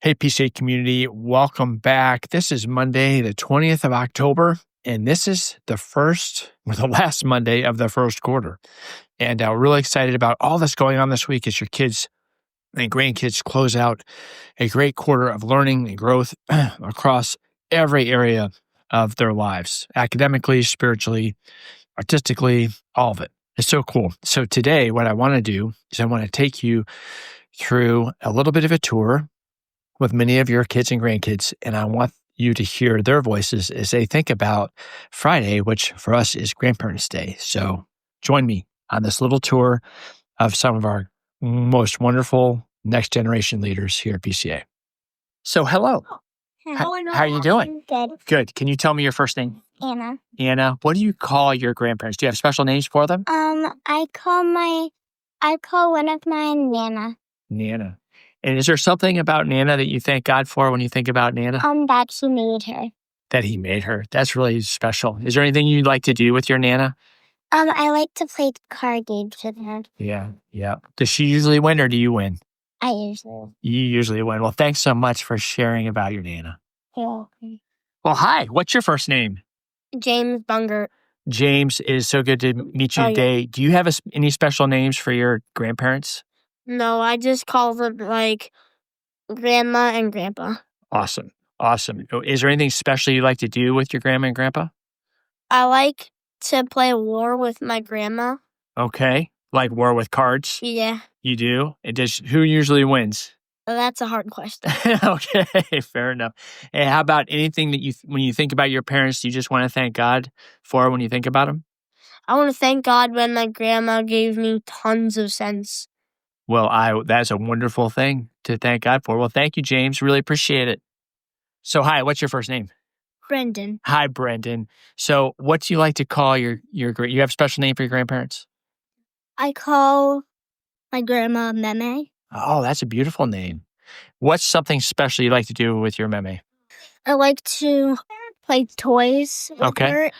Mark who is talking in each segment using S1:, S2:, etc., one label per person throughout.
S1: Hey, PCA community, welcome back. This is Monday, the 20th of October, and this is the last Monday of the first quarter. And we're really excited about all that's going on this week as your kids and grandkids close out a great quarter of learning and growth across every area of their lives, academically, spiritually, artistically, all of it. It's so cool. So today, what I want to do is I want to take you through a little bit of a tour with many of your kids and grandkids, and I want you to hear their voices as they think about Friday, which for us is Grandparents' Day. So join me on this little tour of some of our most wonderful next generation leaders here at PCA. So hello. How are you doing?
S2: Good.
S1: Good. Can you tell me your first name?
S2: Anna.
S1: Anna. What do you call your grandparents? Do you have special names for them?
S2: I call one of mine Nana.
S1: Nana. And is there something about Nana that you thank God for when you think about Nana?
S2: That He made her.
S1: That He made her. That's really special. Is there anything you'd like to do with your Nana?
S2: I like to play card games with her.
S1: Yeah. Does she usually win or do you win?
S2: I usually.
S1: You usually win. Well, thanks so much for sharing about your Nana.
S2: Yeah.
S1: Well, hi. What's your first name?
S2: James Bungert.
S1: James, it is so good to meet you today. Do you have any special names for your grandparents?
S2: No, I just call them like Grandma and Grandpa.
S1: Awesome. Is there anything special you like to do with your grandma and grandpa?
S2: I like to play war with my grandma.
S1: Okay. Like war with cards?
S2: Yeah.
S1: You do? Who usually wins?
S2: That's a hard question.
S1: Okay, fair enough. And how about anything that when you think about your parents, you just want to thank God for when you think about them?
S2: I want to thank God when my grandma gave me tons of sense.
S1: Well, that's a wonderful thing to thank God for. Well, thank you, James. Really appreciate it. So, hi, what's your first name?
S2: Brendan.
S1: Hi, Brendan. So, what do you like to call you have a special name for your grandparents?
S2: I call my grandma Meme.
S1: Oh, that's a beautiful name. What's something special you like to do with your meme?
S2: I like to play toys with her,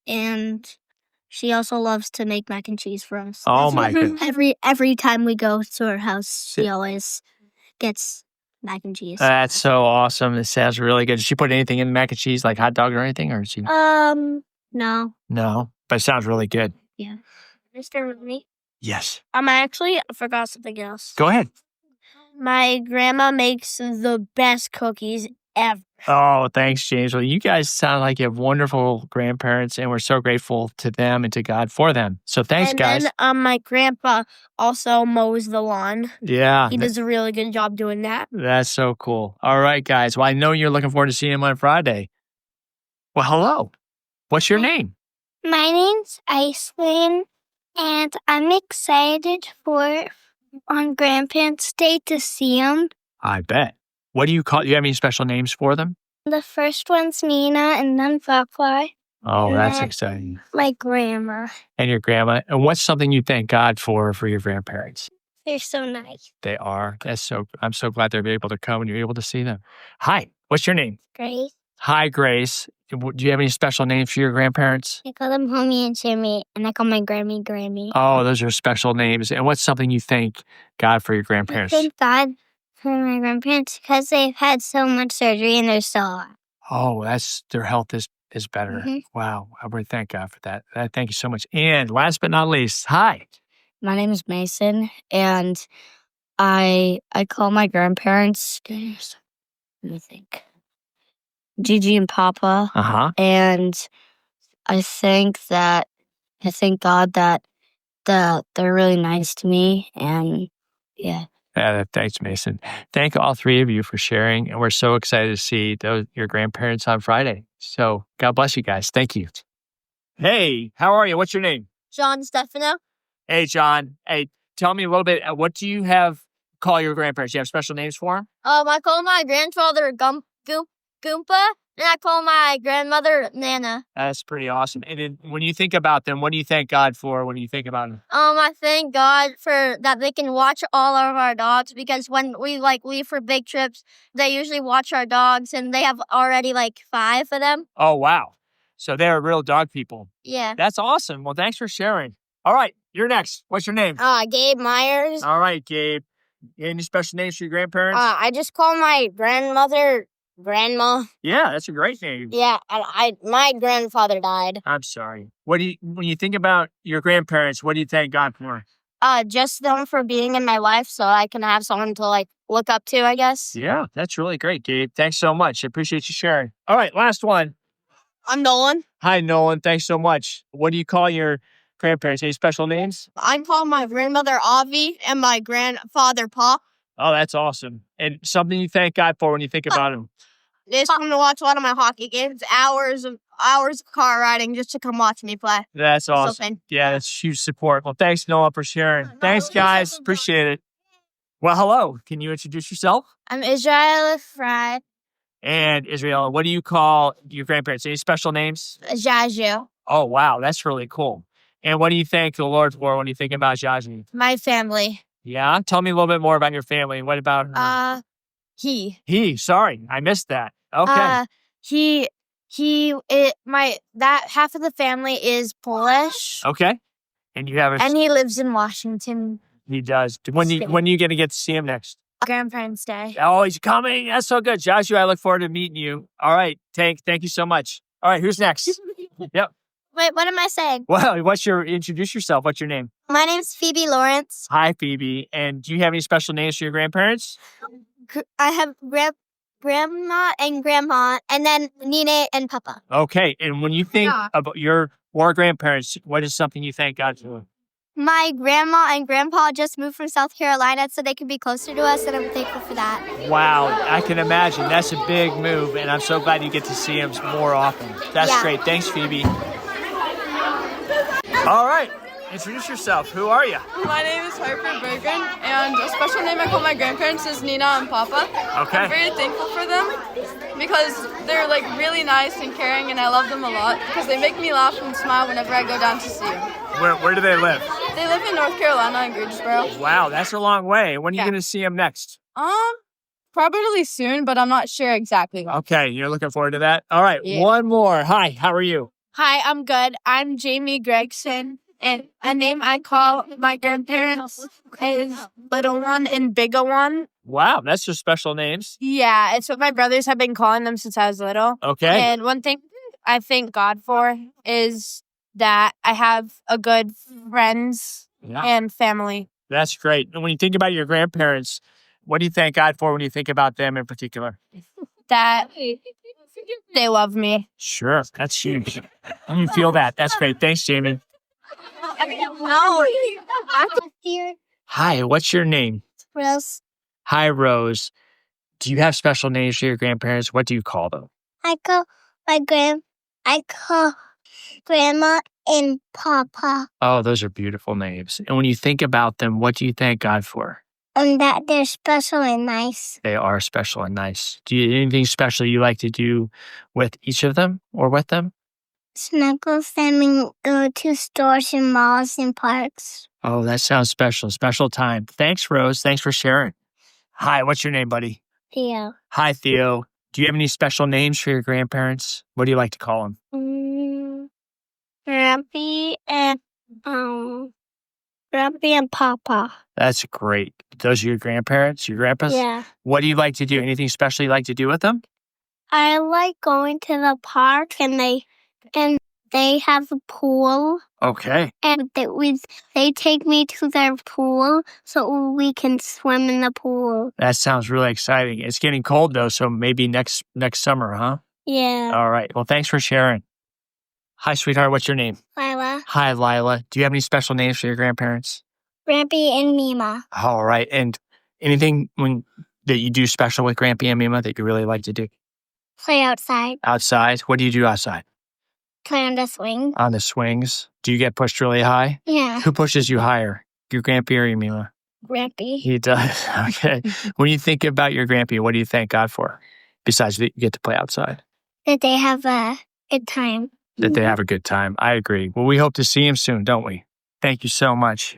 S2: and she also loves to make mac and cheese for us.
S1: Oh my goodness.
S2: Every time we go to her house, she always gets mac and cheese.
S1: That's so awesome. It sounds really good. Did she put anything in the mac and cheese, like hot dog or anything? Or she?
S2: No.
S1: No, but it sounds really good.
S2: Yeah. Mr. Runey?
S1: Yes.
S2: I forgot something else.
S1: Go ahead.
S2: My grandma makes the best cookies ever.
S1: Oh, thanks, James. Well, you guys sound like you have wonderful grandparents, and we're so grateful to them and to God for them. So thanks, guys.
S2: And then my grandpa also mows the lawn.
S1: Yeah.
S2: He does a really good job doing that.
S1: That's so cool. All right, guys. Well, I know you're looking forward to seeing him on Friday. Well, hello. What's your name?
S2: My name's Iceland, and I'm excited on Grandparents' Day to see him.
S1: I bet. What do you have any special names for them?
S2: The first one's Nina, and then Butterfly.
S1: Oh, that's exciting.
S2: My grandma.
S1: And your grandma. And what's something you thank God for your grandparents?
S2: They're so nice.
S1: They are. I'm so glad they're able to come and you're able to see them. Hi, what's your name?
S2: Grace.
S1: Hi, Grace. Do you have any special names for your grandparents?
S2: I call them Homie and Shimmy, and I call my Grammy.
S1: Oh, those are special names. And what's something you thank God for your grandparents?
S2: I thank God for my grandparents because they've had so much surgery and they're still alive.
S1: Oh, their health is better.
S2: Mm-hmm.
S1: Wow. I would thank God for that. Thank you so much. And last but not least, hi.
S3: My name is Mason, and I call my grandparents, let me think, Gigi and Papa.
S1: Uh-huh.
S3: And I thank God that they're really nice to me, and yeah.
S1: Thanks, Mason. Thank all three of you for sharing, and we're so excited to see your grandparents on Friday. So God bless you guys. Thank you. Hey, how are you? What's your name?
S2: John Stefano.
S1: Hey, John. Hey, tell me a little bit. What do you call your grandparents? Do you have special names for them?
S2: I call my grandfather Goompa, and I call my grandmother Nana.
S1: That's pretty awesome. And then when you think about them, what do you thank God for when you think about them?
S2: I thank God for that they can watch all of our dogs, because when we leave for big trips, they usually watch our dogs, and they have already 5 of them.
S1: Oh, wow. So they're real dog people.
S2: Yeah.
S1: That's awesome. Well, thanks for sharing. All right, you're next. What's your name?
S2: Gabe Myers.
S1: All right, Gabe. Any special names for your grandparents?
S3: I just call my grandmother Grandma.
S1: Yeah, that's a great name.
S3: Yeah, my grandfather died.
S1: I'm sorry. When you think about your grandparents, what do you thank God for?
S3: Just them for being in my life so I can have someone to like look up to, I guess.
S1: Yeah, that's really great, Gabe. Thanks so much. I appreciate you sharing. All right, last one.
S4: I'm Nolan.
S1: Hi, Nolan. Thanks so much. What do you call your grandparents? Any special names?
S4: I call my grandmother Avi and my grandfather Pop.
S1: Oh, that's awesome. And something you thank God for when you think about him.
S4: They just come to watch a lot of my hockey games, hours of car riding just to come watch me play.
S1: That's awesome.
S4: Something.
S1: Yeah, that's huge support. Well, thanks, Noah, for sharing. Thanks, guys. Appreciate it. Well, hello. Can you introduce yourself?
S2: I'm Israel Fry.
S1: And Israel, what do you call your grandparents? Any special names?
S2: Jaju.
S1: Oh, wow. That's really cool. And what do you thank the Lord for when you think about Jaji?
S2: My family.
S1: Yeah? Tell me a little bit more about your family. What about her? Sorry, I missed that. Okay.
S2: That half of the family is Polish.
S1: Okay. And you have a...
S2: And he lives in Washington.
S1: He does. When are you going to get to see him next?
S2: Grandparents' Day.
S1: Oh, he's coming. That's so good. Joshua, I look forward to meeting you. All right. Thank you so much. All right. Who's next? Yep.
S2: Wait, what am I saying?
S1: Well, introduce yourself. What's your name?
S2: My name's Phoebe Lawrence.
S1: Hi, Phoebe. And do you have any special names for your grandparents?
S2: I have grandma and grandma, and then Nene and Papa.
S1: Okay. And when you think about your grandparents, what is something you thank God for?
S2: My grandma and grandpa just moved from South Carolina so they can be closer to us, and I'm thankful for that.
S1: Wow, I can imagine. That's a big move, and I'm so glad you get to see him more often. That's great. Thanks, Phoebe. All right, introduce yourself. Who are you?
S4: My name is Harper Bergen, and a special name I call my grandparents is Nina and Papa.
S1: Okay.
S4: I'm very thankful for them because they're like really nice and caring, and I love them a lot because they make me laugh and smile whenever I go down to see them.
S1: Where do they live?
S4: They live in North Carolina in Greensboro.
S1: Wow, that's a long way. When are you going to see them next?
S4: Probably soon, but I'm not sure exactly when.
S1: Okay, you're looking forward to that? All right,
S4: Yeah.
S1: One more. Hi, how are you?
S5: Hi, I'm good. I'm Jamie Gregson, and a name I call my grandparents is Little One and Bigger One.
S1: Wow, that's your special names.
S5: Yeah, it's what my brothers have been calling them since I was little.
S1: Okay.
S5: And one thing I thank God for is that I have a good friends and family.
S1: That's great. And when you think about your grandparents, what do you thank God for when you think about them in particular?
S5: That they love me.
S1: Sure, that's huge. You feel that. That's great. Thanks, Jamie. Hi, what's your name?
S2: Rose.
S1: Hi, Rose. Do you have special names for your grandparents? What do you call them?
S2: I call Grandma and Papa.
S1: Oh, those are beautiful names. And when you think about them, what do you thank God for?
S2: And that they're special and nice.
S1: They are special and nice. Do you anything special you like to do with each of them or with them?
S2: Snuggle them and go to stores and malls and parks.
S1: Oh, that sounds special. Special time. Thanks, Rose. Thanks for sharing. Hi, what's your name, buddy?
S2: Theo.
S1: Hi, Theo. Do you have any special names for your grandparents? What do you like to call them?
S2: Grampy and Papa.
S1: That's great. Those are your grandparents, your grandpas?
S2: Yeah.
S1: What do you like to do? Anything special you like to do with them?
S2: I like going to the park and they have a pool.
S1: Okay.
S2: And they take me to their pool so we can swim in the pool.
S1: That sounds really exciting. It's getting cold though, so maybe next summer, huh?
S2: Yeah.
S1: All right. Well, thanks for sharing. Hi, sweetheart. What's your name?
S2: Lila.
S1: Hi, Lila. Do you have any special names for your grandparents?
S2: Grampy and Mima.
S1: All right. And anything that you do special with Grampy and Mima that you really like to do?
S2: Play outside.
S1: Outside? What do you do outside?
S2: Play on the swing.
S1: On the swings? Do you get pushed really high?
S2: Yeah.
S1: Who pushes you higher? Your Grampy or your Mima?
S2: Grampy.
S1: He does. Okay. When you think about your Grampy, what do you thank God for? Besides that you get to play outside.
S2: That they have a good time.
S1: That they have a good time. I agree. Well, we hope to see him soon, don't we? Thank you so much.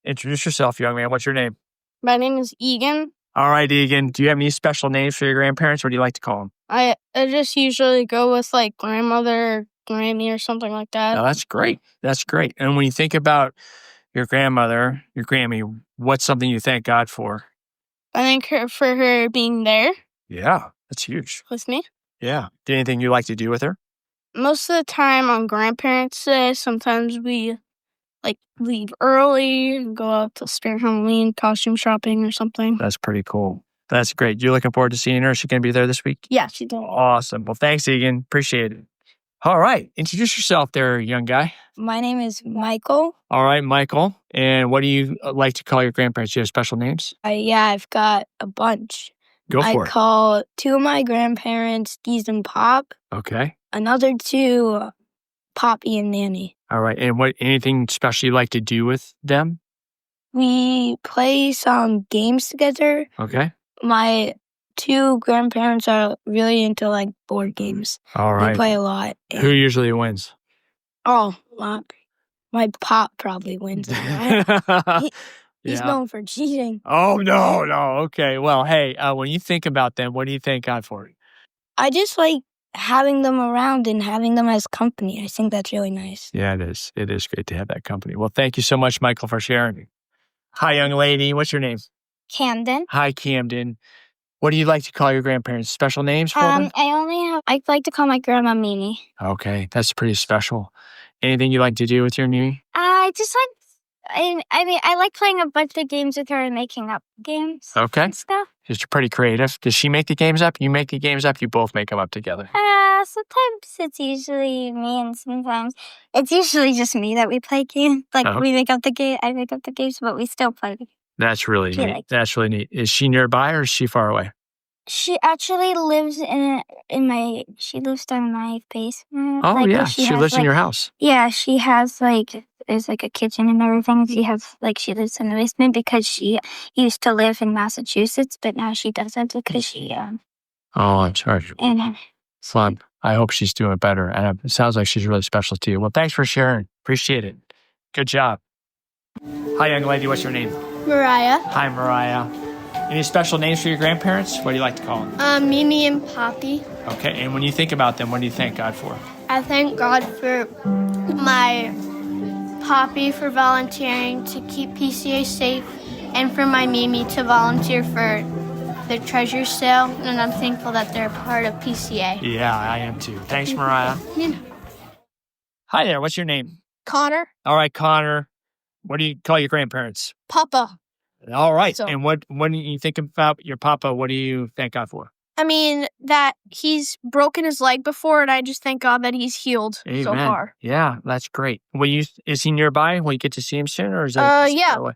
S1: Introduce yourself, young man. What's your name?
S5: My name is Egan.
S1: All right, Egan. Do you have any special names for your grandparents? What do you like to call them?
S5: I just usually go with like grandmother, Grammy, or something like that.
S1: Oh, that's great. That's great. And when you think about your grandmother, your Grammy, what's something you thank God for?
S5: I thank her for her being there
S1: Yeah, that's huge.
S5: with me.
S1: Yeah. Anything you like to do with her?
S5: Most of the time on Grandparents' Day, sometimes we leave early and go out to spare Halloween costume shopping or something.
S1: That's pretty cool. That's great. You looking forward to seeing her? Is she going to be there this week?
S5: Yeah, she does.
S1: Awesome. Well, thanks, Egan. Appreciate it. All right. Introduce yourself there, young guy.
S3: My name is Michael.
S1: All right, Michael. And what do you like to call your grandparents? Do you have special names?
S3: I've got a bunch.
S1: Go for
S3: I
S1: it.
S3: call two of my grandparents Geese and Pop.
S1: Okay.
S3: Another two, Poppy and Nanny.
S1: All right. And anything special you like to do with them?
S3: We play some games together.
S1: Okay.
S3: My two grandparents are really into board games.
S1: All
S3: They
S1: right.
S3: play a lot.
S1: Who usually wins?
S3: Oh, my pop probably wins. He's known for cheating.
S1: Oh, no. Okay. Well, hey, when you think about them, what do you thank God for?
S3: I just like having them around and having them as company. I think that's really nice.
S1: Yeah, it is. It is great to have that company. Well, thank you so much, Michael, for sharing. Hi, young lady. What's your name?
S3: Camden.
S1: Hi, Camden. What do you like to call your grandparents? Special names for them?
S3: I like to call my grandma Mimi.
S1: Okay, that's pretty special. Anything you like to do with your Mimi?
S3: I just I like playing a bunch of games with her and making up games
S1: Okay.
S3: and stuff.
S1: She's pretty creative. Does she make the games up? You make the games up? You both make them up together?
S3: Sometimes it's usually me and sometimes it's usually just me that we play games.
S1: Oh.
S3: We make up the game, I make up the games, but we still play.
S1: That's really
S3: She
S1: neat.
S3: likes
S1: That's really neat. Is she nearby or is she far away?
S3: She actually lives she lives in my basement.
S1: Oh,
S3: Like,
S1: yeah.
S3: she
S1: She
S3: has,
S1: lives in your house.
S3: Yeah, she has there's a kitchen and everything. She lives in the basement because she used to live in Massachusetts, but now she doesn't because she
S1: Oh, I'm sorry.
S3: and
S1: Fun. I hope she's doing better. And it sounds like she's really special to you. Well, thanks for sharing. Appreciate it. Good job. Hi, young lady. What's your name?
S5: Mariah,
S1: Hi, Mariah. Any special names for your grandparents? What do you like to call them?
S5: Mimi, and Poppy.
S1: Okay. And when you think about them, what do you thank God for?
S5: I thank God for my Poppy for volunteering to keep PCA safe and for my Mimi to volunteer for the treasure sale. And I'm thankful that they're part of PCA.
S1: Yeah, I am too. Thanks, Mariah. Hi there. What's your name?
S5: Connor,
S1: All right, Connor. What do you call your grandparents?
S5: Papa.
S1: All right.
S5: So-
S1: And when you think about your papa, what do you thank God for?
S5: I mean, that he's broken his leg before, and I just thank God that he's healed
S1: Amen.
S5: so far.
S1: Yeah, that's great. Is he nearby? Will you get to see him soon, or is that?
S5: Yeah.
S1: far away?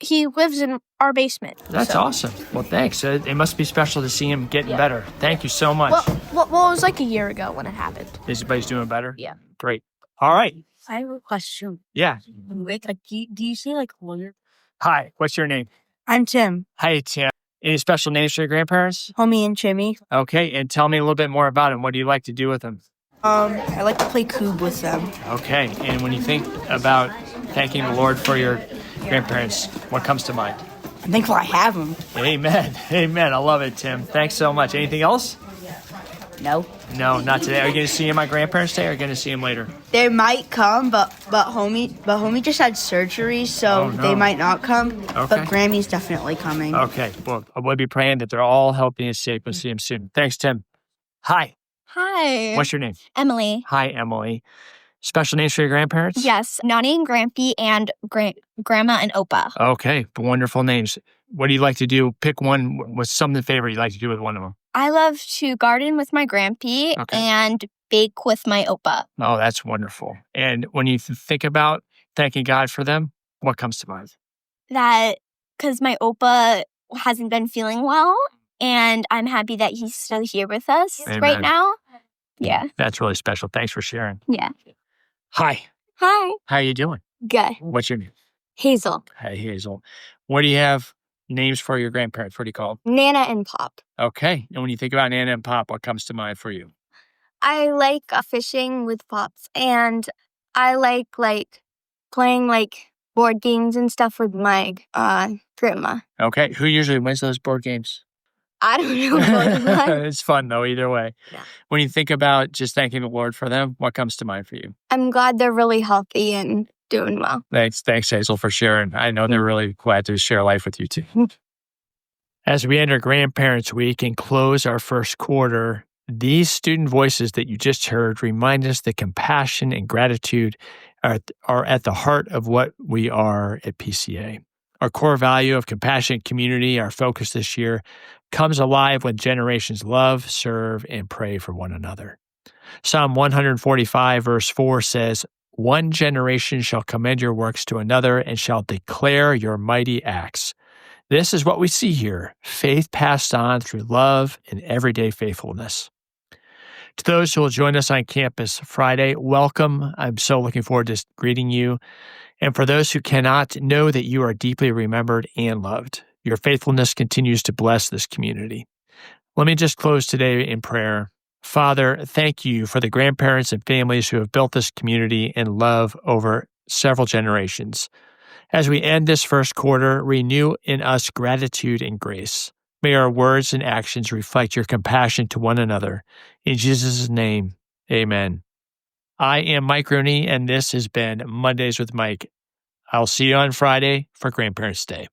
S5: He lives in our basement.
S1: That's
S5: so.
S1: awesome. Well, thanks. It must be special to see him getting
S5: Yeah.
S1: better. Thank you so much.
S5: Well, it was like a year ago when it happened.
S1: Everybody's doing better?
S5: Yeah.
S1: Great. All right.
S6: I have a question.
S1: Yeah.
S6: Do you say lawyer?
S1: Hi. What's your name?
S6: I'm Tim,
S1: Hi, Tim. Any special names for your grandparents?
S6: homie and Jimmy.
S1: Okay. And tell me a little bit more about them. What do you like to do with them?
S6: I like to play Coob with them.
S1: Okay. And when you think about thanking the Lord for your grandparents, what comes to mind?
S6: I'm thankful I have them.
S1: Amen. Amen. I love it, Tim. Thanks so much. Anything else?
S6: No,
S1: No, not today. Are you going to see him my grandparents' day or are you going to see him later?
S6: they might come, but homie just had surgery, so
S1: Oh, no.
S6: they might not come.
S1: Okay.
S6: But Grammy's definitely coming.
S1: Okay. Well, I will be praying that they're all healthy and safe. We'll see him soon. Thanks, Tim. Hi.
S2: Hi.
S1: What's your name?
S2: Emily.
S1: Hi, Emily. Special names for your grandparents?
S2: Yes, Nani and Grampy and Grandma and Opa.
S1: Okay. Wonderful names. What do you like to do? Pick one. What's something favorite you like to do with one of them?
S2: I love to garden with my Grampy
S1: Okay.
S2: and bake with my Opa.
S1: Oh, that's wonderful. And when you think about thanking God for them, what comes to mind?
S2: That because my Opa hasn't been feeling well, and I'm happy that he's still here with us
S1: Amen.
S2: right now. Yeah.
S1: That's really special. Thanks for sharing.
S2: Yeah.
S1: Hi.
S2: Hi.
S1: How are you doing?
S2: Good.
S1: What's your name?
S2: Hazel.
S1: Hey, Hazel. What do you have names for your grandparents? What do you call them?
S2: Nana and Pop.
S1: Okay. And when you think about Nana and Pop, what comes to mind for you?
S2: I like fishing with Pops, and I like playing board games and stuff with my grandma.
S1: Okay. Who usually wins those board games?
S2: I don't know both of them.
S1: It's fun, though, either way.
S2: Yeah.
S1: When you think about just thanking the Lord for them, what comes to mind for you?
S2: I'm glad they're really healthy and doing well.
S1: Thanks, Hazel, for sharing. I know they're really glad to share life with you, too. As we enter Grandparents' Week and close our first quarter, these student voices that you just heard remind us that compassion and gratitude are at the heart of what we are at PCA. Our core value of compassionate community, our focus this year, comes alive when generations love, serve, and pray for one another. Psalm 145, verse 4 says, "One generation shall commend your works to another and shall declare your mighty acts." This is what we see here, faith passed on through love and everyday faithfulness. To those who will join us on campus Friday, welcome. I'm so looking forward to greeting you. And for those who cannot, know that you are deeply remembered and loved. Your faithfulness continues to bless this community. Let me just close today in prayer. Father, thank you for the grandparents and families who have built this community in love over several generations. As we end this first quarter, renew in us gratitude and grace. May our words and actions reflect your compassion to one another. In Jesus' name, amen. I am Mike Runey, and this has been Mondays with Mike. I'll see you on Friday for Grandparents' Day.